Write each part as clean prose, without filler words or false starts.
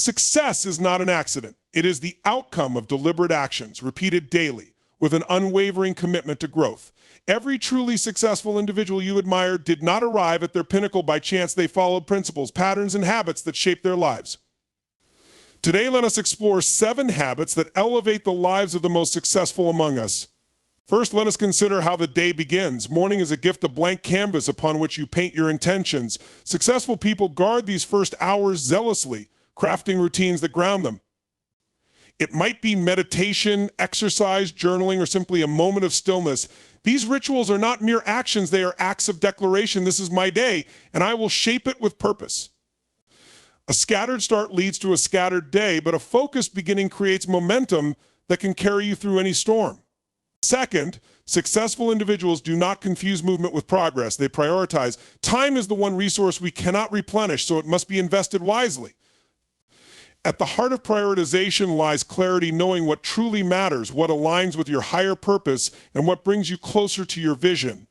Success is not an accident. It is the outcome of deliberate actions, repeated daily, with an unwavering commitment to growth. Every truly successful individual you admire did not arrive at their pinnacle by chance. They followed principles, patterns, and habits that shaped their lives. Today, let us explore 7 habits that elevate the lives of the most successful among us. First, let us consider how the day begins. Morning is a gift, a blank canvas upon which you paint your intentions. Successful people guard these first hours zealously, crafting routines that ground them. It might be meditation, exercise, journaling, or simply a moment of stillness. These rituals are not mere actions, they are acts of declaration. This is my day, and I will shape it with purpose. A scattered start leads to a scattered day, but a focused beginning creates momentum that can carry you through any storm. Second, successful individuals do not confuse movement with progress. They prioritize. Time is the one resource we cannot replenish, so it must be invested wisely. At the heart of prioritization lies clarity, knowing what truly matters, what aligns with your higher purpose, and what brings you closer to your vision.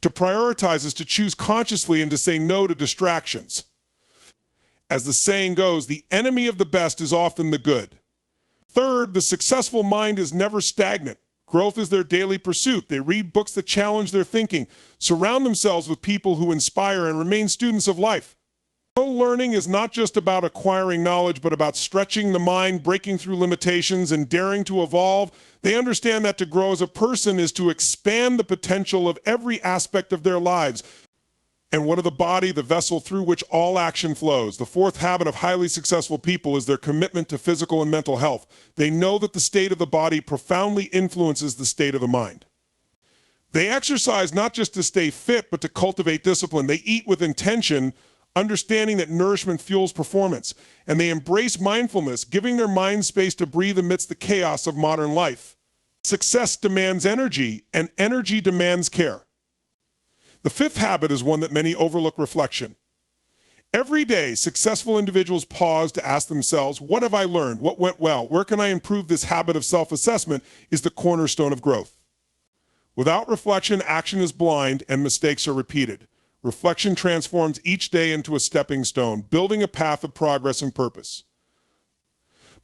To prioritize is to choose consciously and to say no to distractions. As the saying goes, the enemy of the best is often the good. Third, the successful mind is never stagnant. Growth is their daily pursuit. They read books that challenge their thinking, surround themselves with people who inspire, and remain students of life. Learning is not just about acquiring knowledge, but about stretching the mind, breaking through limitations, and daring to evolve. They understand that to grow as a person is to expand the potential of every aspect of their lives. And what of the body, the vessel through which all action flows? The fourth habit of highly successful people is their commitment to physical and mental health. They know that the state of the body profoundly influences the state of the mind. They exercise not just to stay fit, but to cultivate discipline. They eat with intention, understanding that nourishment fuels performance. And they embrace mindfulness, giving their mind space to breathe amidst the chaos of modern life. Success demands energy, and energy demands care. The fifth habit is one that many overlook: reflection. Every day, successful individuals pause to ask themselves, what have I learned? What went well? Where can I improve? This habit of self-assessment is the cornerstone of growth. Without reflection, action is blind and mistakes are repeated. Reflection transforms each day into a stepping stone, building a path of progress and purpose.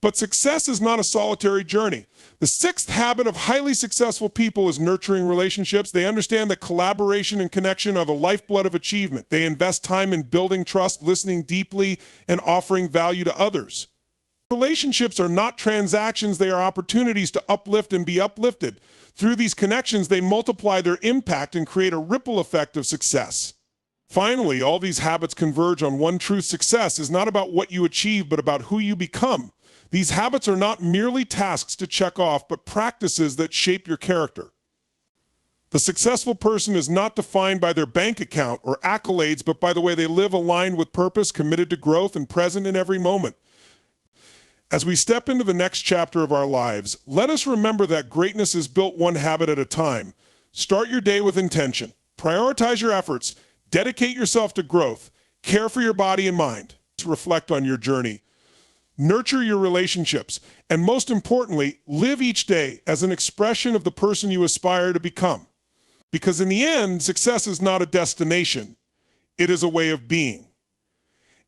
But success is not a solitary journey. The sixth habit of highly successful people is nurturing relationships. They understand that collaboration and connection are the lifeblood of achievement. They invest time in building trust, listening deeply, and offering value to others. Relationships are not transactions, they are opportunities to uplift and be uplifted. Through these connections, they multiply their impact and create a ripple effect of success. Finally, all these habits converge on one truth: success is not about what you achieve, but about who you become. These habits are not merely tasks to check off, but practices that shape your character. The successful person is not defined by their bank account or accolades, but by the way they live, aligned with purpose, committed to growth, and present in every moment. As we step into the next chapter of our lives, let us remember that greatness is built one habit at a time. Start your day with intention. Prioritize your efforts. Dedicate yourself to growth. Care for your body and mind. To reflect on your journey. Nurture your relationships. And most importantly, live each day as an expression of the person you aspire to become. Because in the end, success is not a destination. It is a way of being.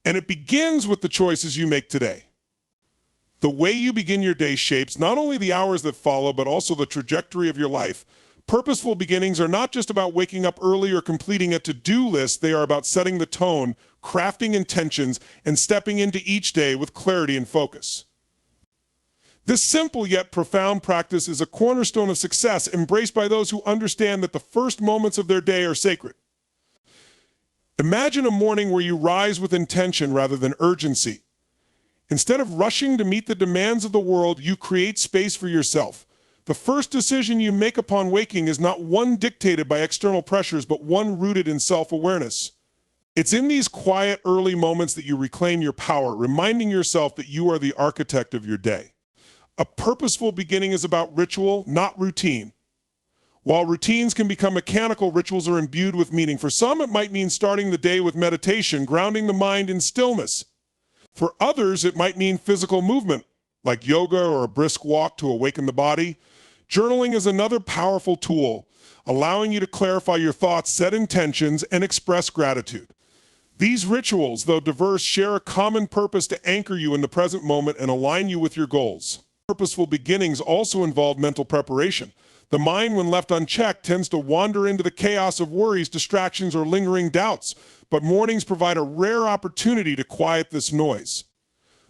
And it begins with the choices you make today. The way you begin your day shapes not only the hours that follow, but also the trajectory of your life. Purposeful beginnings are not just about waking up early or completing a to-do list. They are about setting the tone, crafting intentions, and stepping into each day with clarity and focus. This simple yet profound practice is a cornerstone of success, embraced by those who understand that the first moments of their day are sacred. Imagine a morning where you rise with intention rather than urgency. Instead of rushing to meet the demands of the world, you create space for yourself. The first decision you make upon waking is not one dictated by external pressures, but one rooted in self-awareness. It's in these quiet, early moments that you reclaim your power, reminding yourself that you are the architect of your day. A purposeful beginning is about ritual, not routine. While routines can become mechanical, rituals are imbued with meaning. For some, it might mean starting the day with meditation, grounding the mind in stillness. For others, it might mean physical movement, like yoga or a brisk walk to awaken the body. Journaling is another powerful tool, allowing you to clarify your thoughts, set intentions, and express gratitude. These rituals, though diverse, share a common purpose to anchor you in the present moment and align you with your goals. Purposeful beginnings also involve mental preparation. The mind, when left unchecked, tends to wander into the chaos of worries, distractions, or lingering doubts, but mornings provide a rare opportunity to quiet this noise.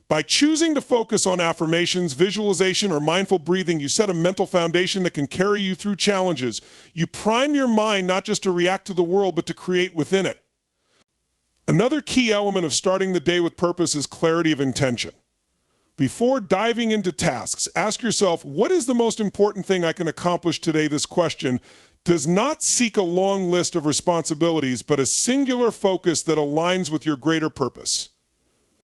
By choosing to focus on affirmations, visualization, or mindful breathing, you set a mental foundation that can carry you through challenges. You prime your mind not just to react to the world, but to create within it. Another key element of starting the day with purpose is clarity of intention. Before diving into tasks, ask yourself, what is the most important thing I can accomplish today? This question does not seek a long list of responsibilities, but a singular focus that aligns with your greater purpose.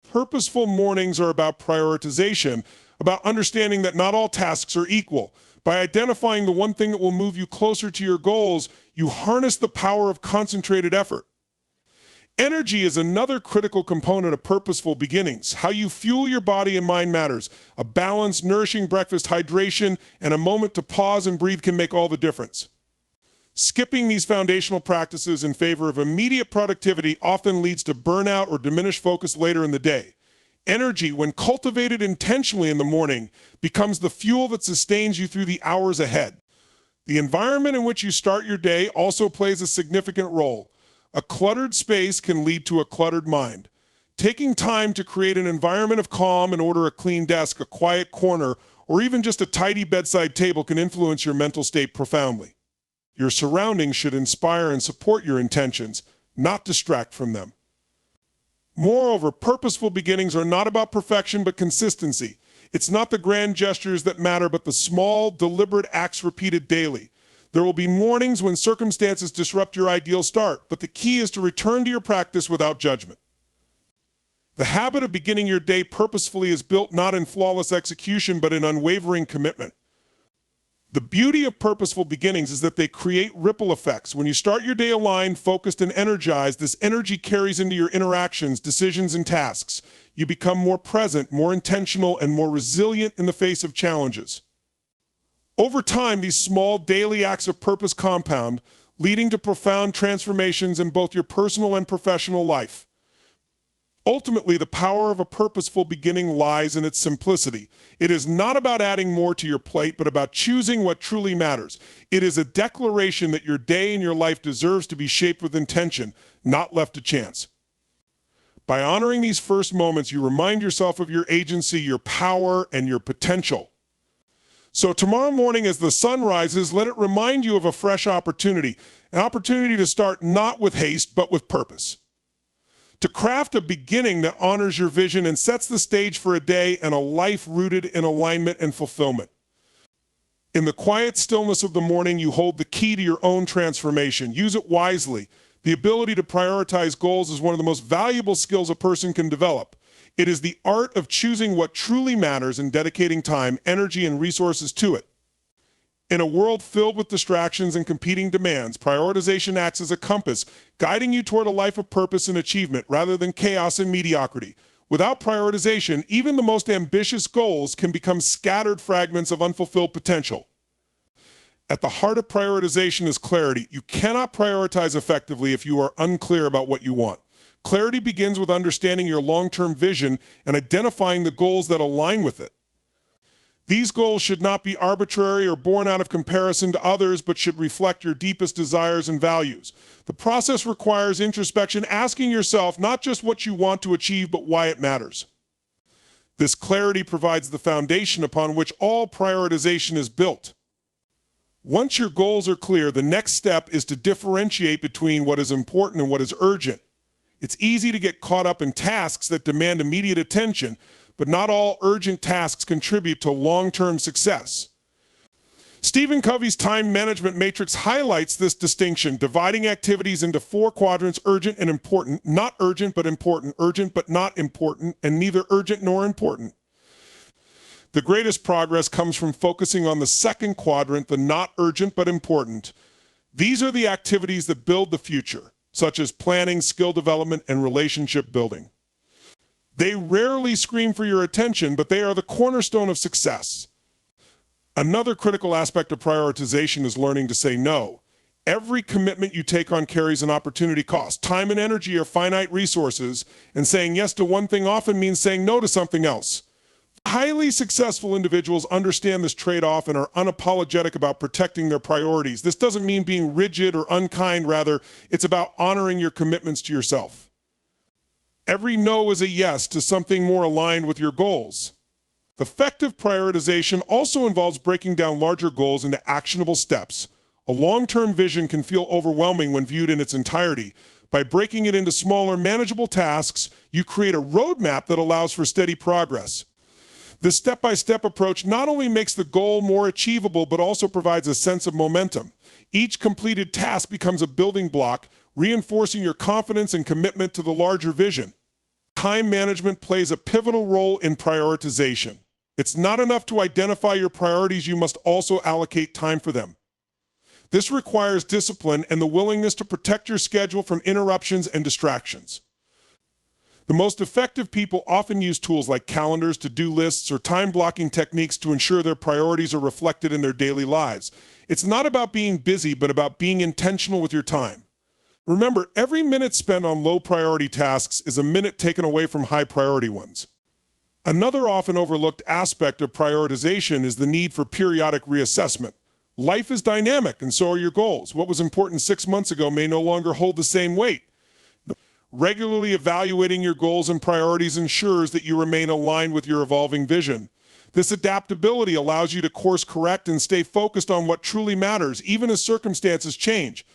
Purposeful mornings are about prioritization, about understanding that not all tasks are equal. By identifying the one thing that will move you closer to your goals, you harness the power of concentrated effort. Energy is another critical component of purposeful beginnings. How you fuel your body and mind matters. A balanced, nourishing breakfast, hydration, and a moment to pause and breathe can make all the difference. Skipping these foundational practices in favor of immediate productivity often leads to burnout or diminished focus later in the day. Energy, when cultivated intentionally in the morning, becomes the fuel that sustains you through the hours ahead. The environment in which you start your day also plays a significant role. A cluttered space can lead to a cluttered mind. Taking time to create an environment of calm and order, a clean desk, a quiet corner, or even just a tidy bedside table can influence your mental state profoundly. Your surroundings should inspire and support your intentions, not distract from them. Moreover, purposeful beginnings are not about perfection but consistency. It's not the grand gestures that matter, but the small, deliberate acts repeated daily. There will be mornings when circumstances disrupt your ideal start, but the key is to return to your practice without judgment. The habit of beginning your day purposefully is built not in flawless execution, but in unwavering commitment. The beauty of purposeful beginnings is that they create ripple effects. When you start your day aligned, focused, and energized, this energy carries into your interactions, decisions, and tasks. You become more present, more intentional, and more resilient in the face of challenges. Over time, these small daily acts of purpose compound, leading to profound transformations in both your personal and professional life. Ultimately, the power of a purposeful beginning lies in its simplicity. It is not about adding more to your plate, but about choosing what truly matters. It is a declaration that your day and your life deserves to be shaped with intention, not left to chance. By honoring these first moments, you remind yourself of your agency, your power, and your potential. So tomorrow morning as the sun rises, let it remind you of a fresh opportunity, an opportunity to start not with haste, but with purpose. To craft a beginning that honors your vision and sets the stage for a day and a life rooted in alignment and fulfillment. In the quiet stillness of the morning, you hold the key to your own transformation. Use it wisely. The ability to prioritize goals is one of the most valuable skills a person can develop. It is the art of choosing what truly matters and dedicating time, energy, and resources to it. In a world filled with distractions and competing demands, prioritization acts as a compass, guiding you toward a life of purpose and achievement rather than chaos and mediocrity. Without prioritization, even the most ambitious goals can become scattered fragments of unfulfilled potential. At the heart of prioritization is clarity. You cannot prioritize effectively if you are unclear about what you want. Clarity begins with understanding your long-term vision and identifying the goals that align with it. These goals should not be arbitrary or born out of comparison to others, but should reflect your deepest desires and values. The process requires introspection, asking yourself not just what you want to achieve, but why it matters. This clarity provides the foundation upon which all prioritization is built. Once your goals are clear, the next step is to differentiate between what is important and what is urgent. It's easy to get caught up in tasks that demand immediate attention, but not all urgent tasks contribute to long-term success. Stephen Covey's time management matrix highlights this distinction, dividing activities into 4 quadrants: urgent and important, not urgent but not important, and neither urgent nor important. The greatest progress comes from focusing on the second quadrant, the not urgent but important. These are the activities that build the future, such as planning, skill development, and relationship building. They rarely scream for your attention, but they are the cornerstone of success. Another critical aspect of prioritization is learning to say no. Every commitment you take on carries an opportunity cost. Time and energy are finite resources, and saying yes to one thing often means saying no to something else. Highly successful individuals understand this trade-off and are unapologetic about protecting their priorities. This doesn't mean being rigid or unkind, rather, it's about honoring your commitments to yourself. Every no is a yes to something more aligned with your goals. Effective prioritization also involves breaking down larger goals into actionable steps. A long-term vision can feel overwhelming when viewed in its entirety. By breaking it into smaller, manageable tasks, you create a roadmap that allows for steady progress. This step-by-step approach not only makes the goal more achievable, but also provides a sense of momentum. Each completed task becomes a building block, reinforcing your confidence and commitment to the larger vision. Time management plays a pivotal role in prioritization. It's not enough to identify your priorities, you must also allocate time for them. This requires discipline and the willingness to protect your schedule from interruptions and distractions. The most effective people often use tools like calendars, to-do lists, or time-blocking techniques to ensure their priorities are reflected in their daily lives. It's not about being busy, but about being intentional with your time. Remember, every minute spent on low-priority tasks is a minute taken away from high-priority ones. Another often overlooked aspect of prioritization is the need for periodic reassessment. Life is dynamic, and so are your goals. What was important 6 months ago may no longer hold the same weight. Regularly evaluating your goals and priorities ensures that you remain aligned with your evolving vision. This adaptability allows you to course correct and stay focused on what truly matters, even as circumstances change.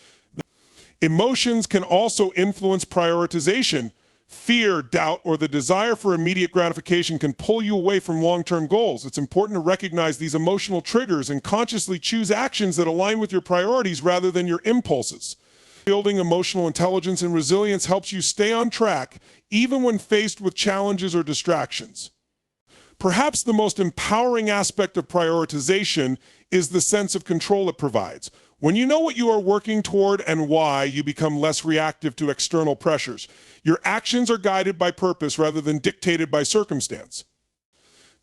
Emotions can also influence prioritization. Fear, doubt, or the desire for immediate gratification can pull you away from long-term goals. It's important to recognize these emotional triggers and consciously choose actions that align with your priorities rather than your impulses. Building emotional intelligence and resilience helps you stay on track, even when faced with challenges or distractions. Perhaps the most empowering aspect of prioritization is the sense of control it provides. When you know what you are working toward and why, you become less reactive to external pressures. Your actions are guided by purpose rather than dictated by circumstance.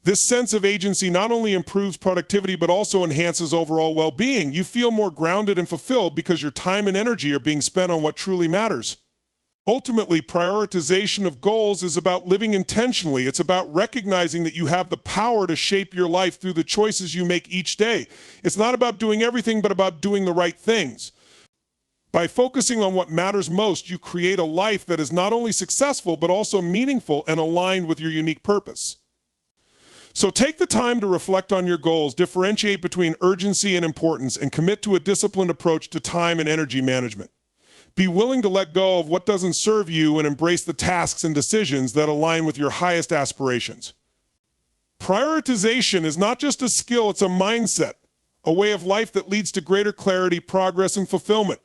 This sense of agency not only improves productivity but also enhances overall well-being. You feel more grounded and fulfilled because your time and energy are being spent on what truly matters. Ultimately, prioritization of goals is about living intentionally. It's about recognizing that you have the power to shape your life through the choices you make each day. It's not about doing everything, but about doing the right things. By focusing on what matters most, you create a life that is not only successful, but also meaningful and aligned with your unique purpose. So take the time to reflect on your goals, differentiate between urgency and importance, and commit to a disciplined approach to time and energy management. Be willing to let go of what doesn't serve you and embrace the tasks and decisions that align with your highest aspirations. Prioritization is not just a skill, it's a mindset, a way of life that leads to greater clarity, progress, and fulfillment.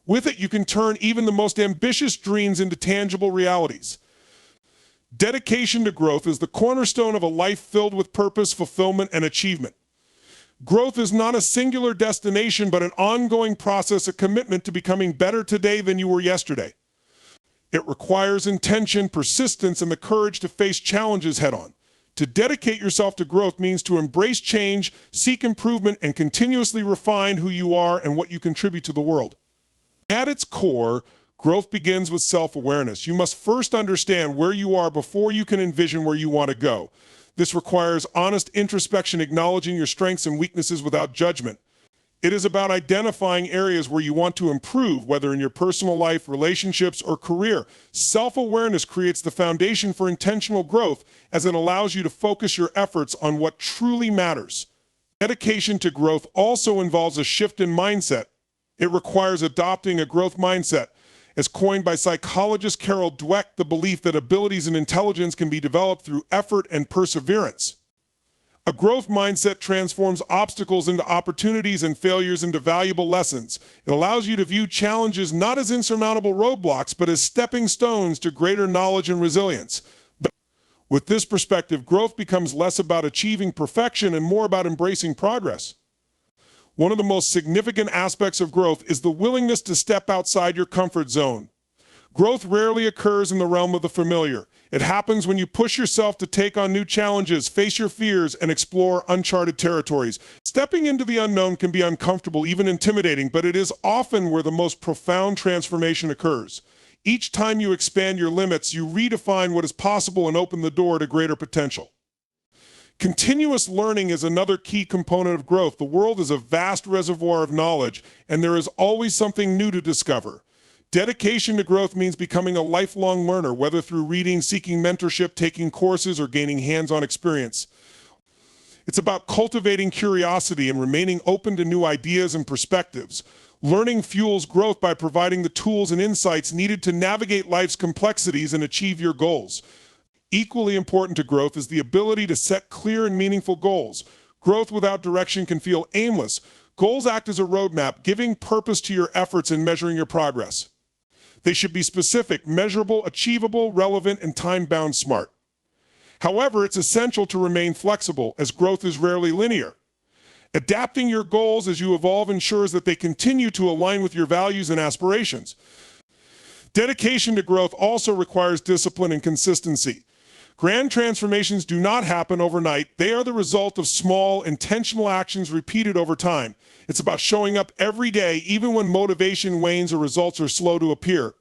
With it, you can turn even the most ambitious dreams into tangible realities. Dedication to growth is the cornerstone of a life filled with purpose, fulfillment, and achievement. Growth is not a singular destination, but an ongoing process, a commitment to becoming better today than you were yesterday. It requires intention, persistence, and the courage to face challenges head-on. To dedicate yourself to growth means to embrace change, seek improvement, and continuously refine who you are and what you contribute to the world. At its core, growth begins with self-awareness. You must first understand where you are before you can envision where you want to go. This requires honest introspection, acknowledging your strengths and weaknesses without judgment. It is about identifying areas where you want to improve, whether in your personal life, relationships, or career. Self-awareness creates the foundation for intentional growth as it allows you to focus your efforts on what truly matters. Dedication to growth also involves a shift in mindset. It requires adopting a growth mindset. As coined by psychologist Carol Dweck, the belief that abilities and intelligence can be developed through effort and perseverance. A growth mindset transforms obstacles into opportunities and failures into valuable lessons. It allows you to view challenges not as insurmountable roadblocks, but as stepping stones to greater knowledge and resilience. But with this perspective, growth becomes less about achieving perfection and more about embracing progress. One of the most significant aspects of growth is the willingness to step outside your comfort zone. Growth rarely occurs in the realm of the familiar. It happens when you push yourself to take on new challenges, face your fears, and explore uncharted territories. Stepping into the unknown can be uncomfortable, even intimidating, but it is often where the most profound transformation occurs. Each time you expand your limits, you redefine what is possible and open the door to greater potential. Continuous learning is another key component of growth. The world is a vast reservoir of knowledge, and there is always something new to discover. Dedication to growth means becoming a lifelong learner, whether through reading, seeking mentorship, taking courses, or gaining hands-on experience. It's about cultivating curiosity and remaining open to new ideas and perspectives. Learning fuels growth by providing the tools and insights needed to navigate life's complexities and achieve your goals. Equally important to growth is the ability to set clear and meaningful goals. Growth without direction can feel aimless. Goals act as a roadmap, giving purpose to your efforts and measuring your progress. They should be specific, measurable, achievable, relevant, and time-bound smart. However, it's essential to remain flexible, as growth is rarely linear. Adapting your goals as you evolve ensures that they continue to align with your values and aspirations. Dedication to growth also requires discipline and consistency. Grand transformations do not happen overnight. They are the result of small, intentional actions repeated over time. It's about showing up every day, even when motivation wanes or results are slow to appear.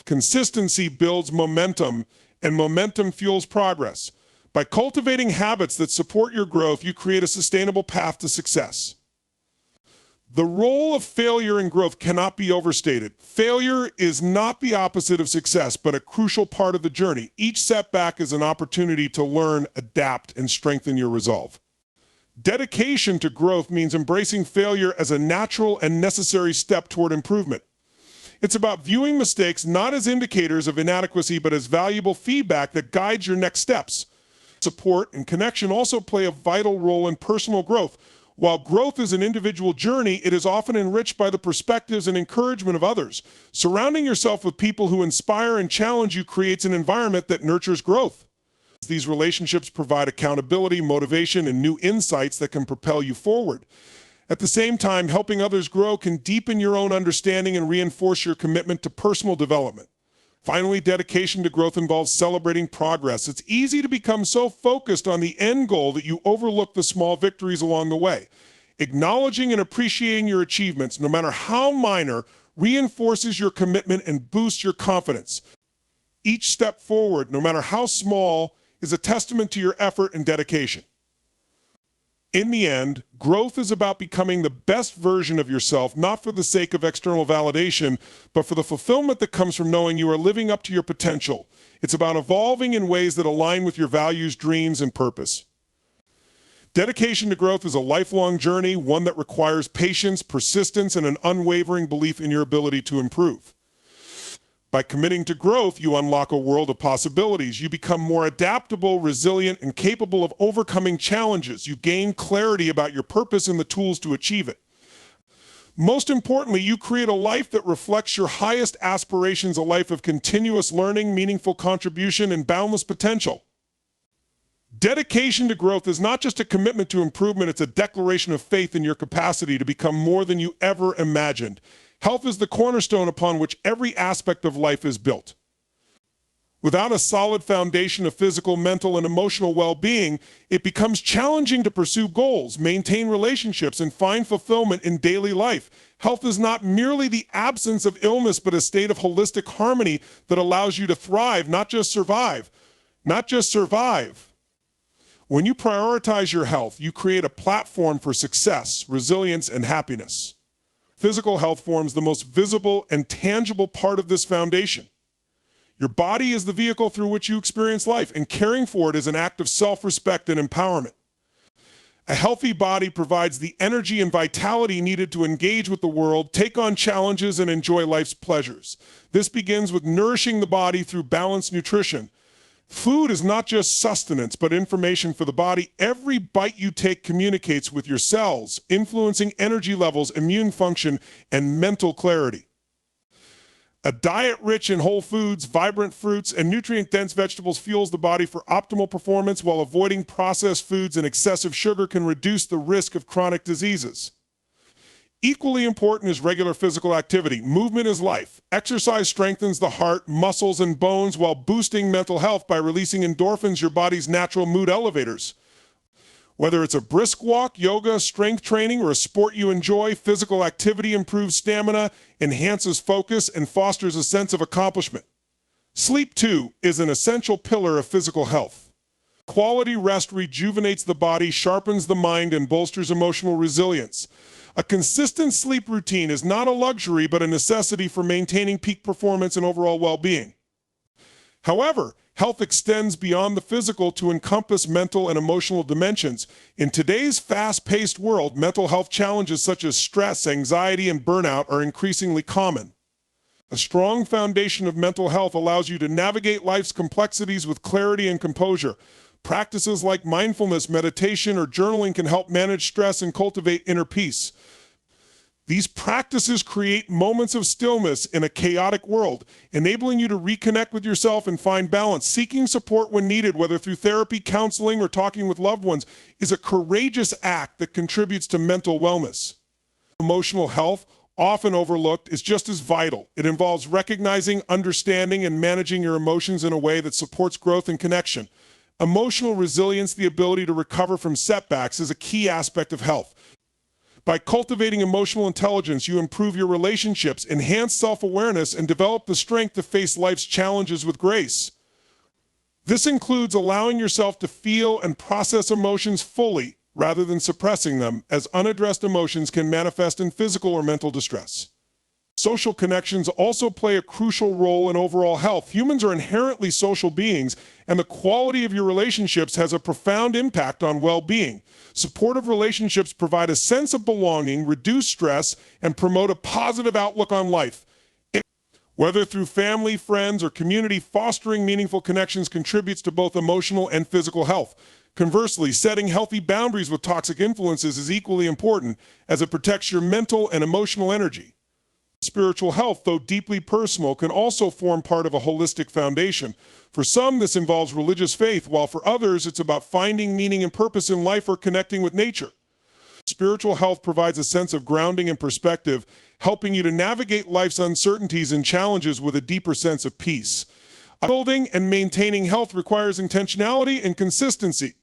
Consistency builds momentum, and momentum fuels progress. By cultivating habits that support your growth, you create a sustainable path to success. The role of failure in growth cannot be overstated. Failure is not the opposite of success, but a crucial part of the journey. Each setback is an opportunity to learn, adapt, and strengthen your resolve. Dedication to growth means embracing failure as a natural and necessary step toward improvement. It's about viewing mistakes not as indicators of inadequacy, but as valuable feedback that guides your next steps. Support and connection also play a vital role in personal growth. While growth is an individual journey, it is often enriched by the perspectives and encouragement of others. Surrounding yourself with people who inspire and challenge you creates an environment that nurtures growth. These relationships provide accountability, motivation, and new insights that can propel you forward. At the same time, helping others grow can deepen your own understanding and reinforce your commitment to personal development. Finally, dedication to growth involves celebrating progress. It's easy to become so focused on the end goal that you overlook the small victories along the way. Acknowledging and appreciating your achievements, no matter how minor, reinforces your commitment and boosts your confidence. Each step forward, no matter how small, is a testament to your effort and dedication. In the end, growth is about becoming the best version of yourself, not for the sake of external validation, but for the fulfillment that comes from knowing you are living up to your potential. It's about evolving in ways that align with your values, dreams, and purpose. Dedication to growth is a lifelong journey, one that requires patience, persistence, and an unwavering belief in your ability to improve. By committing to growth, you unlock a world of possibilities. You become more adaptable, resilient, and capable of overcoming challenges. You gain clarity about your purpose and the tools to achieve it. Most importantly, you create a life that reflects your highest aspirations, a life of continuous learning, meaningful contribution, and boundless potential. Dedication to growth is not just a commitment to improvement, it's a declaration of faith in your capacity to become more than you ever imagined. Health is the cornerstone upon which every aspect of life is built. Without a solid foundation of physical, mental, and emotional well-being, it becomes challenging to pursue goals, maintain relationships, and find fulfillment in daily life. Health is not merely the absence of illness, but a state of holistic harmony that allows you to thrive, not just survive. Not just survive. When you prioritize your health, you create a platform for success, resilience, and happiness. Physical health forms the most visible and tangible part of this foundation. Your body is the vehicle through which you experience life, and caring for it is an act of self-respect and empowerment. A healthy body provides the energy and vitality needed to engage with the world, take on challenges, and enjoy life's pleasures. This begins with nourishing the body through balanced nutrition. Food is not just sustenance, but information for the body. Every bite you take communicates with your cells, influencing energy levels, immune function, and mental clarity. A diet rich in whole foods, vibrant fruits, and nutrient-dense vegetables fuels the body for optimal performance, while avoiding processed foods and excessive sugar can reduce the risk of chronic diseases. Equally important is regular physical activity. Movement is life. Exercise strengthens the heart, muscles, and bones while boosting mental health by releasing endorphins, your body's natural mood elevators. Whether it's a brisk walk, yoga, strength training, or a sport you enjoy, physical activity improves stamina, enhances focus, and fosters a sense of accomplishment. Sleep, too, is an essential pillar of physical health. Quality rest rejuvenates the body, sharpens the mind, and bolsters emotional resilience. A consistent sleep routine is not a luxury, but a necessity for maintaining peak performance and overall well-being. However, health extends beyond the physical to encompass mental and emotional dimensions. In today's fast-paced world, mental health challenges such as stress, anxiety, and burnout are increasingly common. A strong foundation of mental health allows you to navigate life's complexities with clarity and composure. Practices like mindfulness, meditation, or journaling can help manage stress and cultivate inner peace. These practices create moments of stillness in a chaotic world, enabling you to reconnect with yourself and find balance. Seeking support when needed, whether through therapy, counseling, or talking with loved ones, is a courageous act that contributes to mental wellness. Emotional health, often overlooked, is just as vital. It involves recognizing, understanding, and managing your emotions in a way that supports growth and connection. Emotional resilience, the ability to recover from setbacks, is a key aspect of health. By cultivating emotional intelligence, you improve your relationships, enhance self-awareness, and develop the strength to face life's challenges with grace. This includes allowing yourself to feel and process emotions fully, rather than suppressing them, as unaddressed emotions can manifest in physical or mental distress. Social connections also play a crucial role in overall health. Humans are inherently social beings, and the quality of your relationships has a profound impact on well-being. Supportive relationships provide a sense of belonging, reduce stress, and promote a positive outlook on life. Whether through family, friends, or community, fostering meaningful connections contributes to both emotional and physical health. Conversely, setting healthy boundaries with toxic influences is equally important, as it protects your mental and emotional energy. Spiritual health, though deeply personal, can also form part of a holistic foundation. For some, this involves religious faith, while for others, it's about finding meaning and purpose in life or connecting with nature. Spiritual health provides a sense of grounding and perspective, helping you to navigate life's uncertainties and challenges with a deeper sense of peace. Building and maintaining health requires intentionality and consistency.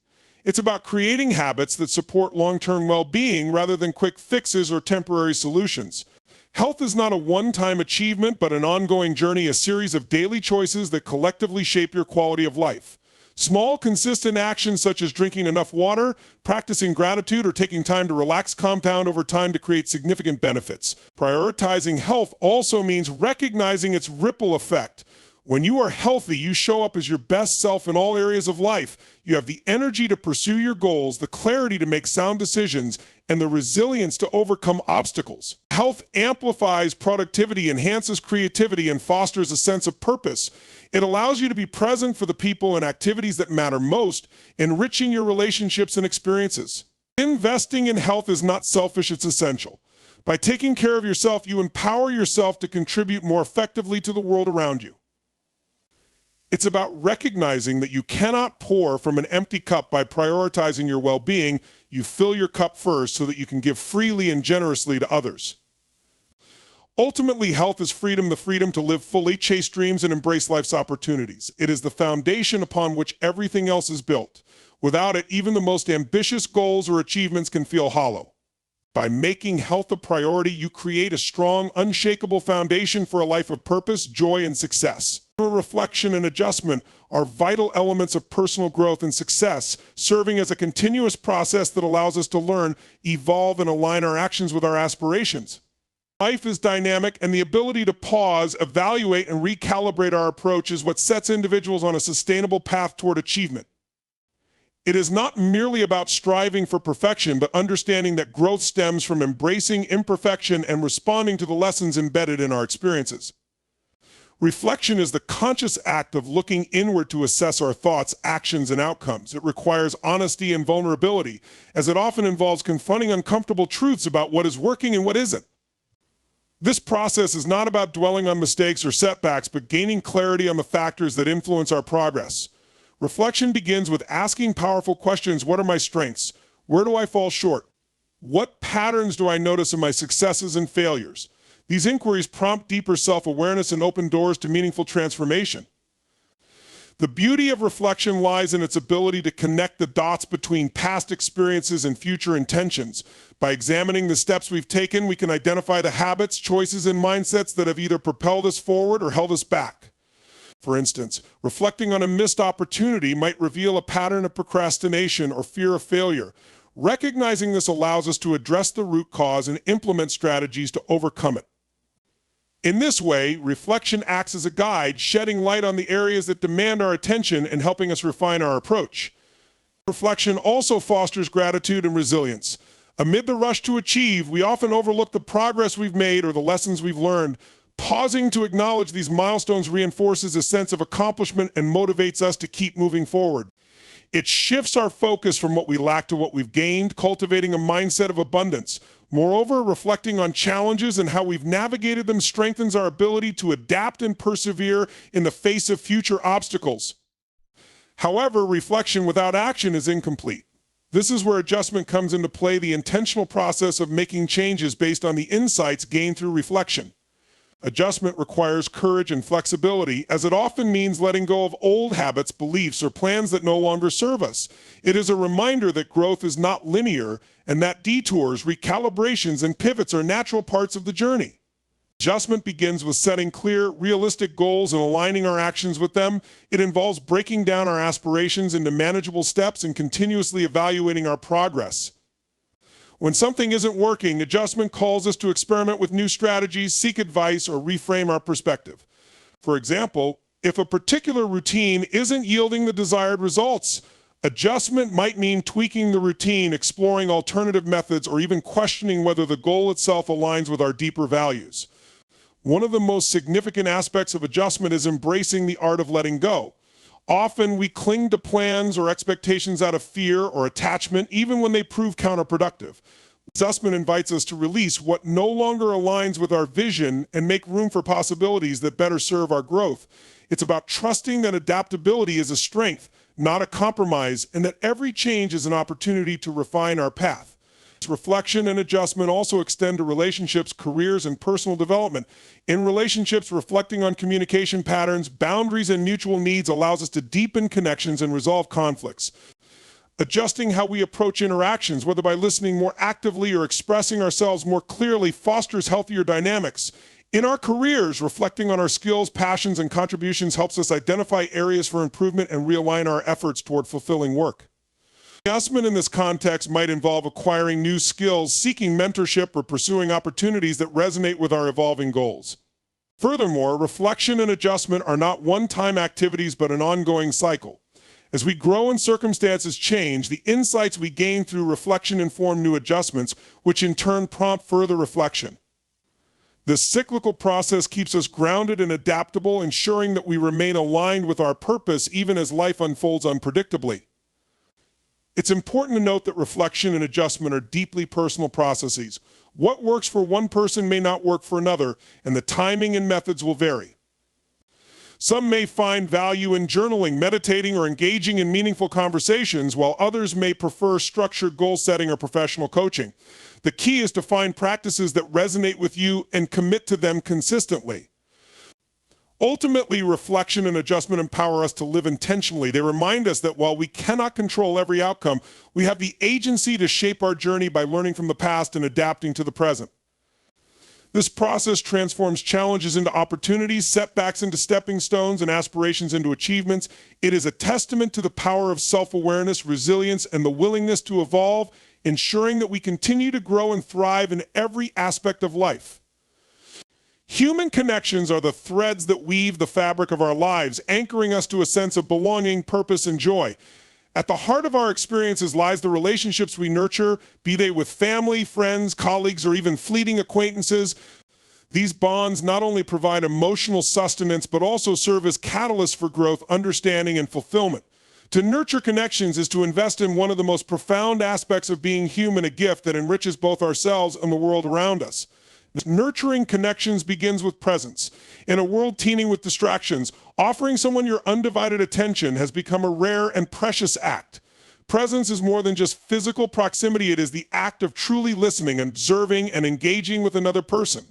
It's about creating habits that support long-term well-being rather than quick fixes or temporary solutions. Health is not a one-time achievement, but an ongoing journey, a series of daily choices that collectively shape your quality of life. Small, consistent actions such as drinking enough water, practicing gratitude, or taking time to relax compound over time to create significant benefits. Prioritizing health also means recognizing its ripple effect. When you are healthy, you show up as your best self in all areas of life. You have the energy to pursue your goals, the clarity to make sound decisions, and the resilience to overcome obstacles. Health amplifies productivity, enhances creativity, and fosters a sense of purpose. It allows you to be present for the people and activities that matter most, enriching your relationships and experiences. Investing in health is not selfish, it's essential. By taking care of yourself, you empower yourself to contribute more effectively to the world around you. It's about recognizing that you cannot pour from an empty cup. By prioritizing your well-being, you fill your cup first so that you can give freely and generously to others. Ultimately, health is freedom, the freedom to live fully, chase dreams, and embrace life's opportunities. It is the foundation upon which everything else is built. Without it, even the most ambitious goals or achievements can feel hollow. By making health a priority, you create a strong, unshakable foundation for a life of purpose, joy, and success. Reflection and adjustment are vital elements of personal growth and success, serving as a continuous process that allows us to learn, evolve, and align our actions with our aspirations. Life is dynamic, and the ability to pause, evaluate, and recalibrate our approach is what sets individuals on a sustainable path toward achievement. It is not merely about striving for perfection, but understanding that growth stems from embracing imperfection and responding to the lessons embedded in our experiences. Reflection is the conscious act of looking inward to assess our thoughts, actions, and outcomes. It requires honesty and vulnerability, as it often involves confronting uncomfortable truths about what is working and what isn't. This process is not about dwelling on mistakes or setbacks, but gaining clarity on the factors that influence our progress. Reflection begins with asking powerful questions. What are my strengths? Where do I fall short? What patterns do I notice in my successes and failures? These inquiries prompt deeper self-awareness and open doors to meaningful transformation. The beauty of reflection lies in its ability to connect the dots between past experiences and future intentions. By examining the steps we've taken, we can identify the habits, choices, and mindsets that have either propelled us forward or held us back. For instance, reflecting on a missed opportunity might reveal a pattern of procrastination or fear of failure. Recognizing this allows us to address the root cause and implement strategies to overcome it. In this way, reflection acts as a guide, shedding light on the areas that demand our attention and helping us refine our approach. Reflection also fosters gratitude and resilience. Amid the rush to achieve, we often overlook the progress we've made or the lessons we've learned. Pausing to acknowledge these milestones reinforces a sense of accomplishment and motivates us to keep moving forward. It shifts our focus from what we lack to what we've gained, cultivating a mindset of abundance. Moreover, reflecting on challenges and how we've navigated them strengthens our ability to adapt and persevere in the face of future obstacles. However, reflection without action is incomplete. This is where adjustment comes into play, the intentional process of making changes based on the insights gained through reflection. Adjustment requires courage and flexibility, as it often means letting go of old habits, beliefs, or plans that no longer serve us. It is a reminder that growth is not linear and that detours, recalibrations, and pivots are natural parts of the journey. Adjustment begins with setting clear, realistic goals and aligning our actions with them. It involves breaking down our aspirations into manageable steps and continuously evaluating our progress. When something isn't working, adjustment calls us to experiment with new strategies, seek advice, or reframe our perspective. For example, if a particular routine isn't yielding the desired results, adjustment might mean tweaking the routine, exploring alternative methods, or even questioning whether the goal itself aligns with our deeper values. One of the most significant aspects of adjustment is embracing the art of letting go. Often we cling to plans or expectations out of fear or attachment, even when they prove counterproductive. Adjustment invites us to release what no longer aligns with our vision and make room for possibilities that better serve our growth. It's about trusting that adaptability is a strength, not a compromise, and that every change is an opportunity to refine our path. Reflection and adjustment also extend to relationships, careers, and personal development. In relationships, reflecting on communication patterns, boundaries, and mutual needs allows us to deepen connections and resolve conflicts. Adjusting how we approach interactions, whether by listening more actively or expressing ourselves more clearly, fosters healthier dynamics. In our careers, reflecting on our skills, passions, and contributions helps us identify areas for improvement and realign our efforts toward fulfilling work. Adjustment in this context might involve acquiring new skills, seeking mentorship, or pursuing opportunities that resonate with our evolving goals. Furthermore, reflection and adjustment are not one-time activities but an ongoing cycle. As we grow and circumstances change, the insights we gain through reflection inform new adjustments, which in turn prompt further reflection. This cyclical process keeps us grounded and adaptable, ensuring that we remain aligned with our purpose even as life unfolds unpredictably. It's important to note that reflection and adjustment are deeply personal processes. What works for one person may not work for another, and the timing and methods will vary. Some may find value in journaling, meditating, or engaging in meaningful conversations, while others may prefer structured goal setting or professional coaching. The key is to find practices that resonate with you and commit to them consistently. Ultimately, reflection and adjustment empower us to live intentionally. They remind us that while we cannot control every outcome, we have the agency to shape our journey by learning from the past and adapting to the present. This process transforms challenges into opportunities, setbacks into stepping stones, and aspirations into achievements. It is a testament to the power of self-awareness, resilience, and the willingness to evolve, ensuring that we continue to grow and thrive in every aspect of life. Human connections are the threads that weave the fabric of our lives, anchoring us to a sense of belonging, purpose, and joy. At the heart of our experiences lies the relationships we nurture, be they with family, friends, colleagues, or even fleeting acquaintances. These bonds not only provide emotional sustenance, but also serve as catalysts for growth, understanding, and fulfillment. To nurture connections is to invest in one of the most profound aspects of being human, a gift that enriches both ourselves and the world around us. Nurturing connections begins with presence. In a world teeming with distractions, offering someone your undivided attention has become a rare and precious act. Presence is more than just physical proximity. It is the act of truly listening, observing, and engaging with another person.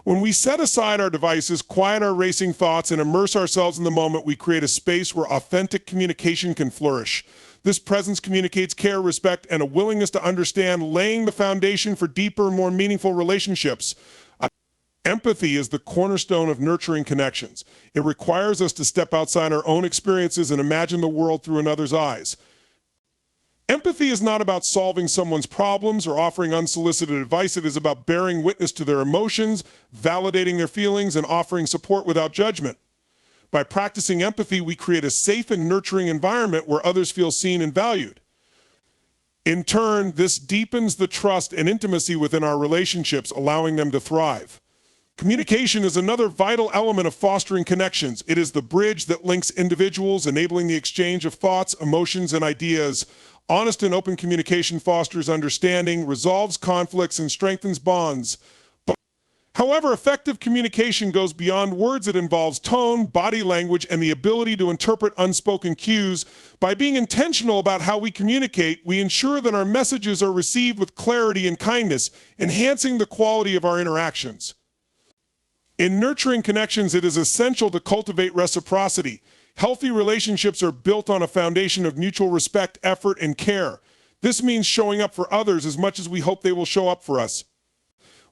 When we set aside our devices, quiet our racing thoughts, and immerse ourselves in the moment, we create a space where authentic communication can flourish. This presence communicates care, respect, and a willingness to understand, laying the foundation for deeper and more meaningful relationships. Empathy is the cornerstone of nurturing connections. It requires us to step outside our own experiences and imagine the world through another's eyes. Empathy is not about solving someone's problems or offering unsolicited advice. It is about bearing witness to their emotions, validating their feelings, and offering support without judgment. By practicing empathy, we create a safe and nurturing environment where others feel seen and valued. In turn, this deepens the trust and intimacy within our relationships, allowing them to thrive. Communication is another vital element of fostering connections. It is the bridge that links individuals, enabling the exchange of thoughts, emotions, and ideas. Honest and open communication fosters understanding, resolves conflicts, and strengthens bonds. However, effective communication goes beyond words. It involves tone, body language, and the ability to interpret unspoken cues. By being intentional about how we communicate, we ensure that our messages are received with clarity and kindness, enhancing the quality of our interactions. In nurturing connections, it is essential to cultivate reciprocity. Healthy relationships are built on a foundation of mutual respect, effort, and care. This means showing up for others as much as we hope they will show up for us.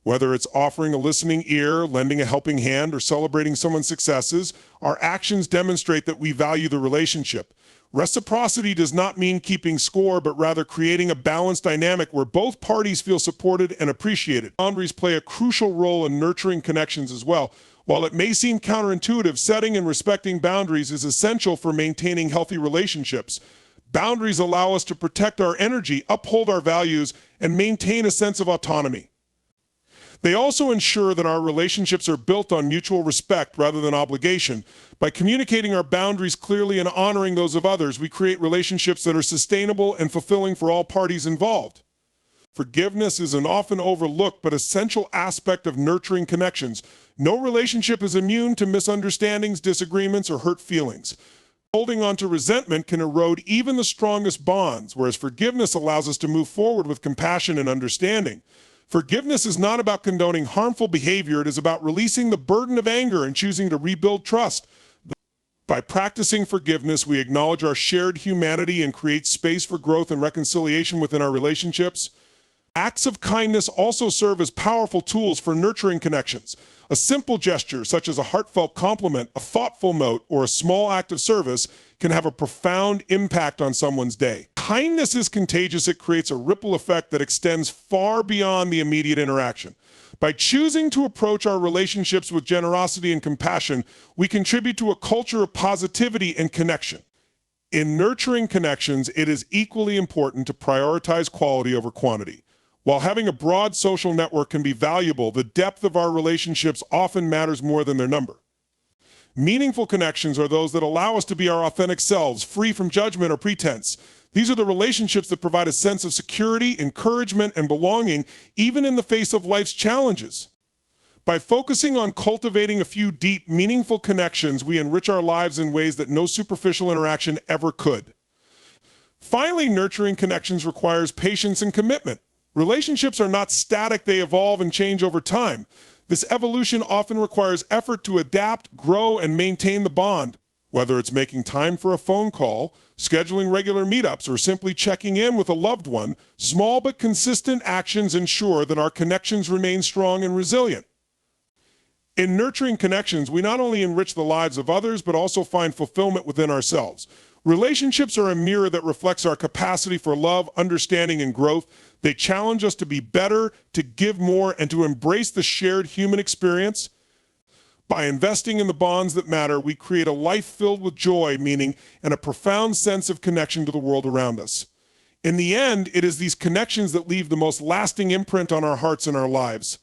Whether it's offering a listening ear, lending a helping hand, or celebrating someone's successes, our actions demonstrate that we value the relationship. Reciprocity does not mean keeping score, but rather creating a balanced dynamic where both parties feel supported and appreciated. Boundaries play a crucial role in nurturing connections as well. While it may seem counterintuitive, setting and respecting boundaries is essential for maintaining healthy relationships. Boundaries allow us to protect our energy, uphold our values, and maintain a sense of autonomy. They also ensure that our relationships are built on mutual respect rather than obligation. By communicating our boundaries clearly and honoring those of others, we create relationships that are sustainable and fulfilling for all parties involved. Forgiveness is an often overlooked but essential aspect of nurturing connections. No relationship is immune to misunderstandings, disagreements, or hurt feelings. Holding on to resentment can erode even the strongest bonds, whereas forgiveness allows us to move forward with compassion and understanding. Forgiveness is not about condoning harmful behavior. It is about releasing the burden of anger and choosing to rebuild trust. By practicing forgiveness, we acknowledge our shared humanity and create space for growth and reconciliation within our relationships. Acts of kindness also serve as powerful tools for nurturing connections. A simple gesture, such as a heartfelt compliment, a thoughtful note, or a small act of service, can have a profound impact on someone's day. Kindness is contagious. It creates a ripple effect that extends far beyond the immediate interaction. By choosing to approach our relationships with generosity and compassion, we contribute to a culture of positivity and connection. In nurturing connections, it is equally important to prioritize quality over quantity. While having a broad social network can be valuable, the depth of our relationships often matters more than their number. Meaningful connections are those that allow us to be our authentic selves, free from judgment or pretense. These are the relationships that provide a sense of security, encouragement, and belonging, even in the face of life's challenges. By focusing on cultivating a few deep, meaningful connections, we enrich our lives in ways that no superficial interaction ever could. Finally, nurturing connections requires patience and commitment. Relationships are not static, they evolve and change over time. This evolution often requires effort to adapt, grow, and maintain the bond. Whether it's making time for a phone call, scheduling regular meetups, or simply checking in with a loved one, small but consistent actions ensure that our connections remain strong and resilient. In nurturing connections, we not only enrich the lives of others, but also find fulfillment within ourselves. Relationships are a mirror that reflects our capacity for love, understanding, and growth. They challenge us to be better, to give more, and to embrace the shared human experience. By investing in the bonds that matter, we create a life filled with joy, meaning, and a profound sense of connection to the world around us. In the end, it is these connections that leave the most lasting imprint on our hearts and our lives.